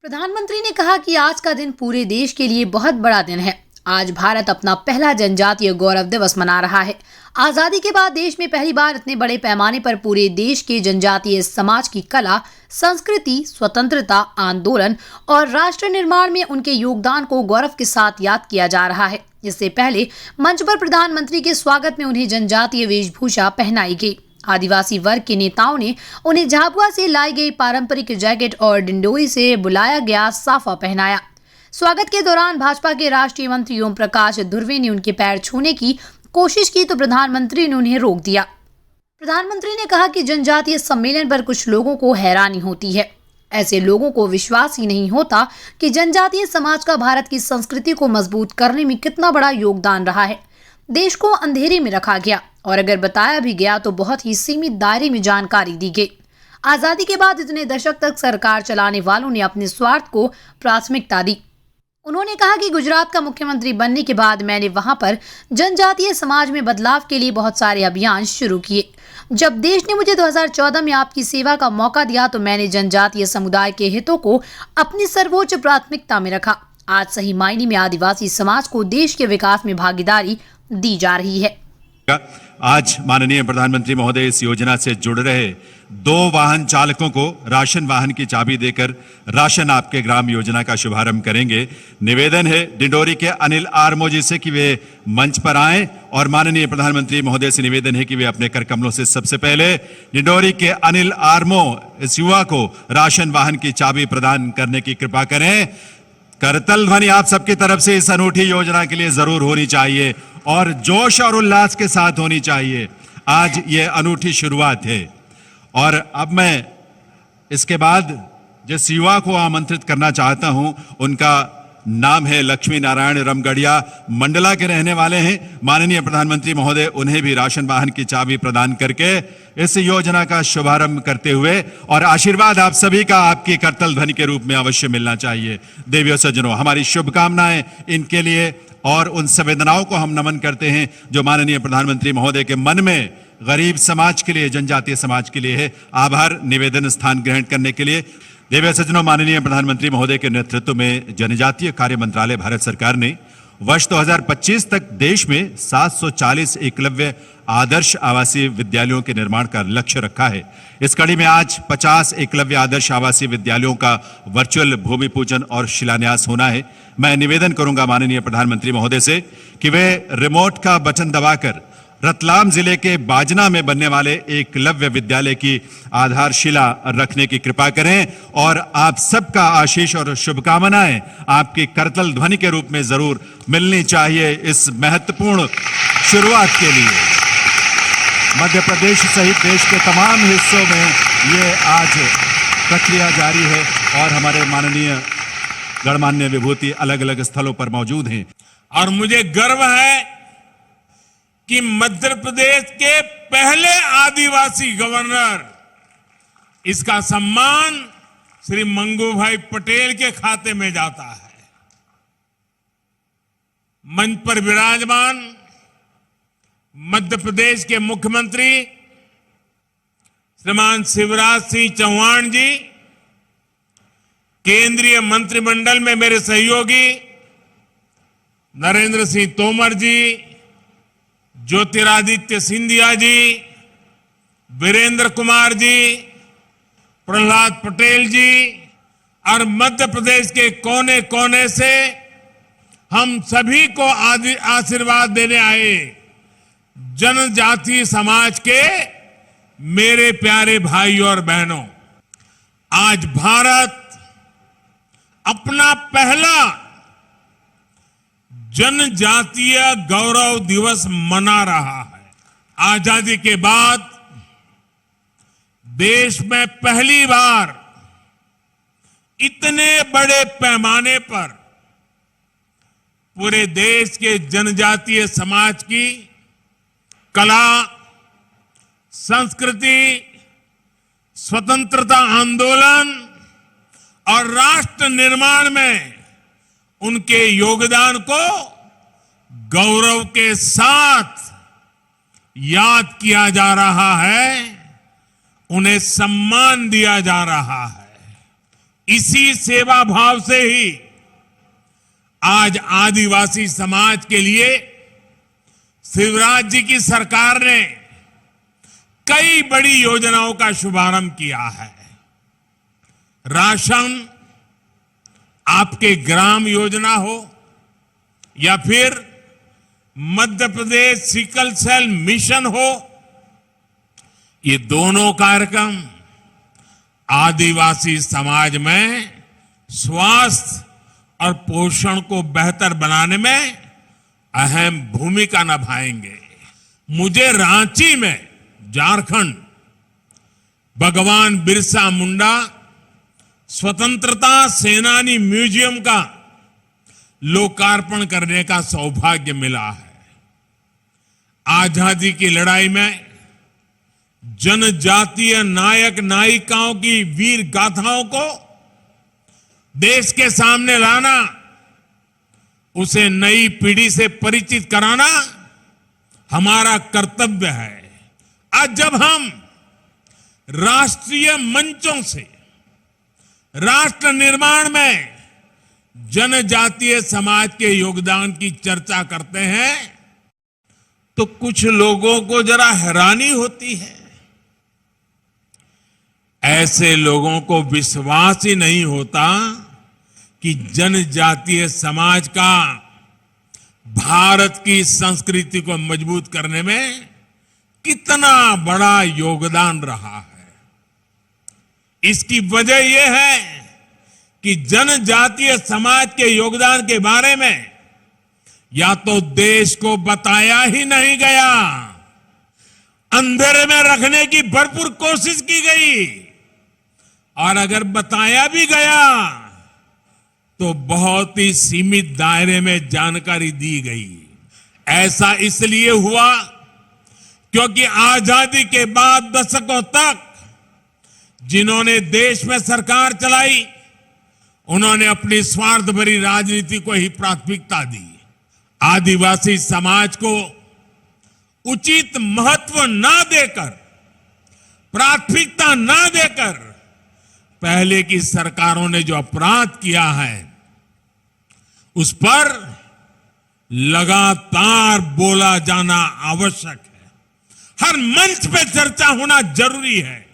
प्रधानमंत्री ने कहा कि आज का दिन पूरे देश के लिए बहुत बड़ा दिन है। आज भारत अपना पहला जनजातीय गौरव दिवस मना रहा है। आजादी के बाद देश में पहली बार इतने बड़े पैमाने पर पूरे देश के जनजातीय समाज की कला, संस्कृति, स्वतंत्रता आंदोलन और राष्ट्र निर्माण में उनके योगदान को गौरव के साथ याद किया जा रहा है। इससे पहले मंच पर प्रधानमंत्री के स्वागत में उन्हें जनजातीय वेशभूषा पहनाई गई। आदिवासी वर्ग के नेताओं ने उन्हें झाबुआ से लाई गई पारंपरिक जैकेट और डिंडोरी से बुलाया गया साफा पहनाया। स्वागत के दौरान भाजपा के राष्ट्रीय मंत्री ओम प्रकाश धुर्वे ने उनके पैर छूने की कोशिश की तो प्रधानमंत्री ने उन्हें रोक दिया। प्रधानमंत्री ने कहा कि जनजातीय सम्मेलन पर कुछ लोगों को हैरानी होती है। ऐसे लोगों को विश्वास ही नहीं होता कि जनजातीय समाज का भारत की संस्कृति को मजबूत करने में कितना बड़ा योगदान रहा है। देश को अंधेरे में रखा गया और अगर बताया भी गया तो बहुत ही सीमित दायरे में जानकारी दी गई। आजादी के बाद इतने दशक तक सरकार चलाने वालों ने अपने स्वार्थ को प्राथमिकता दी। उन्होंने कहा कि गुजरात का मुख्यमंत्री बनने के बाद मैंने वहां पर जनजातीय समाज में बदलाव के लिए बहुत सारे अभियान शुरू किए। जब देश ने मुझे 2014 में आपकी सेवा का मौका दिया तो मैंने जनजातीय समुदाय के हितों को अपनी सर्वोच्च प्राथमिकता में रखा। आज सही मायने में आदिवासी समाज को देश के विकास में भागीदारी दी जा रही है। आज माननीय प्रधानमंत्री महोदय इस योजना से जुड़ रहे 2 वाहन चालकों को राशन वाहन की चाबी देकर राशन आपके ग्राम योजना का शुभारंभ करेंगे। निवेदन है डिंडोरी के अनिल आर्मो जी से कि वे मंच पर आएं और माननीय प्रधानमंत्री महोदय से निवेदन है कि वे अपने कर कमलों से सबसे पहले डिंडोरी के अनिल आर्मो इस युवा को राशन वाहन की चाबी प्रदान करने की कृपा करें। करतल ध्वनि आप सबकी तरफ से इस अनूठी योजना के लिए जरूर होनी चाहिए और जोश और उल्लास के साथ होनी चाहिए। आज ये अनूठी शुरुआत है और अब मैं इसके बाद जिस युवा को आमंत्रित करना चाहता हूं उनका नाम है लक्ष्मी नारायण रमगढ़िया, मंडला के रहने वाले हैं। माननीय प्रधानमंत्री महोदय उन्हें भी राशन वाहन की चाबी प्रदान करके इस योजना का शुभारंभ करते हुए और आशीर्वाद आप सभी का आपकी करतल ध्वनि के रूप में अवश्य मिलना चाहिए। देवियों सज्जनों, हमारी शुभकामनाएं इनके लिए और उन संवेदनाओं को हम नमन करते हैं जो माननीय प्रधानमंत्री महोदय के मन में गरीब समाज के लिए, जनजातीय समाज के लिए है। आभार निवेदन स्थान ग्रहण करने के लिए। देवियों सज्जनों, माननीय प्रधानमंत्री महोदय के नेतृत्व में जनजातीय कार्य मंत्रालय भारत सरकार ने वर्ष 2025 तक देश में 740 एकलव्य आदर्श आवासीय विद्यालयों के निर्माण का लक्ष्य रखा है। इस कड़ी में आज 50 एकलव्य आदर्श आवासीय विद्यालयों का वर्चुअल भूमि पूजन और शिलान्यास होना है। मैं निवेदन करूंगा माननीय प्रधानमंत्री महोदय से कि वे रिमोट का बटन दबाकर रतलाम जिले के बाजना में बनने वाले एकलव्य विद्यालय की आधारशिला रखने की कृपा करें और आप सबका आशीष और शुभकामनाएं आपकी करतल ध्वनि के रूप में जरूर मिलनी चाहिए इस महत्वपूर्ण शुरुआत के लिए। मध्य प्रदेश सहित देश के तमाम हिस्सों में ये आज प्रक्रिया जारी है और हमारे माननीय गणमान्य विभूति अलग अलग स्थलों पर मौजूद हैं। और मुझे गर्व है कि मध्य प्रदेश के पहले आदिवासी गवर्नर, इसका सम्मान श्री मंगू भाई पटेल के खाते में जाता है। मंच पर विराजमान मध्य प्रदेश के मुख्यमंत्री श्रीमान शिवराज सिंह चौहान जी, केंद्रीय मंत्रिमंडल में मेरे सहयोगी नरेंद्र सिंह तोमर जी, ज्योतिरादित्य सिंधिया जी, वीरेंद्र कुमार जी, प्रहलाद पटेल जी और मध्य प्रदेश के कोने कोने से हम सभी को आशीर्वाद देने आए जनजातीय समाज के मेरे प्यारे भाई और बहनों, आज भारत अपना पहला जनजातीय गौरव दिवस मना रहा है। आजादी के बाद देश में पहली बार इतने बड़े पैमाने पर पूरे देश के जनजातीय समाज की कला, संस्कृति, स्वतंत्रता आंदोलन और राष्ट्र निर्माण में उनके योगदान को गौरव के साथ याद किया जा रहा है, उन्हें सम्मान दिया जा रहा है। इसी सेवा भाव से ही आज आदिवासी समाज के लिए शिवराज जी की सरकार ने कई बड़ी योजनाओं का शुभारंभ किया है। राशन आपके ग्राम योजना हो या फिर Madhya Pradesh sickle cell mission हो, ये दोनों कार्यक्रम आदिवासी समाज में स्वास्थ्य और पोषण को बेहतर बनाने में अहम भूमिका निभाएंगे। मुझे रांची में झारखंड भगवान बिरसा मुंडा स्वतंत्रता सेनानी म्यूजियम का लोकार्पण करने का सौभाग्य मिला है। आजादी की लड़ाई में जनजातीय नायक नायिकाओं की वीर गाथाओं को देश के सामने लाना, उसे नई पीढ़ी से परिचित कराना हमारा कर्तव्य है। आज जब हम राष्ट्रीय मंचों से राष्ट्र निर्माण में जनजातीय समाज के योगदान की चर्चा करते हैं तो कुछ लोगों को जरा हैरानी होती है। ऐसे लोगों को विश्वास ही नहीं होता कि जनजातीय समाज का भारत की संस्कृति को मजबूत करने में कितना बड़ा योगदान रहा है। इसकी वजह यह है कि जनजातीय समाज के योगदान के बारे में या तो देश को बताया ही नहीं गया, अंधेरे में रखने की भरपूर कोशिश की गई, और अगर बताया भी गया तो बहुत ही सीमित दायरे में जानकारी दी गई। ऐसा इसलिए हुआ क्योंकि आजादी के बाद दशकों तक जिन्होंने देश में सरकार चलाई, उन्होंने अपनी स्वार्थ भरी राजनीति को ही प्राथमिकता दी। आदिवासी समाज को उचित महत्व ना देकर, प्राथमिकता ना देकर पहले की सरकारों ने जो अपराध किया है उस पर लगातार बोला जाना आवश्यक है। हर मंच पे चर्चा होना जरूरी है।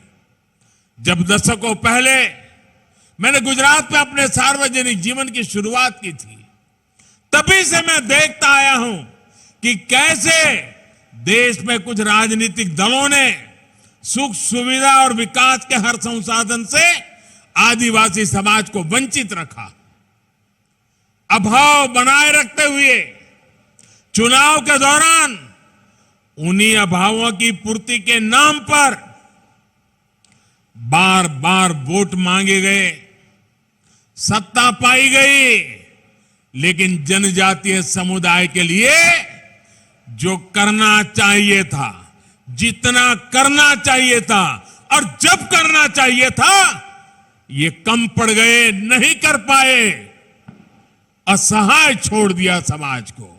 जब दशकों पहले मैंने गुजरात में अपने सार्वजनिक जीवन की शुरुआत की थी, तभी से मैं देखता आया हूं कि कैसे देश में कुछ राजनीतिक दलों ने सुख सुविधा और विकास के हर संसाधन से आदिवासी समाज को वंचित रखा। अभाव बनाए रखते हुए चुनाव के दौरान उन्हीं अभावों की पूर्ति के नाम पर बार बार वोट मांगे गए, सत्ता पाई गई, लेकिन जनजातीय समुदाय के लिए जो करना चाहिए था, जितना करना चाहिए था और जब करना चाहिए था, ये कम पड़ गए, नहीं कर पाए, असहाय छोड़ दिया समाज को।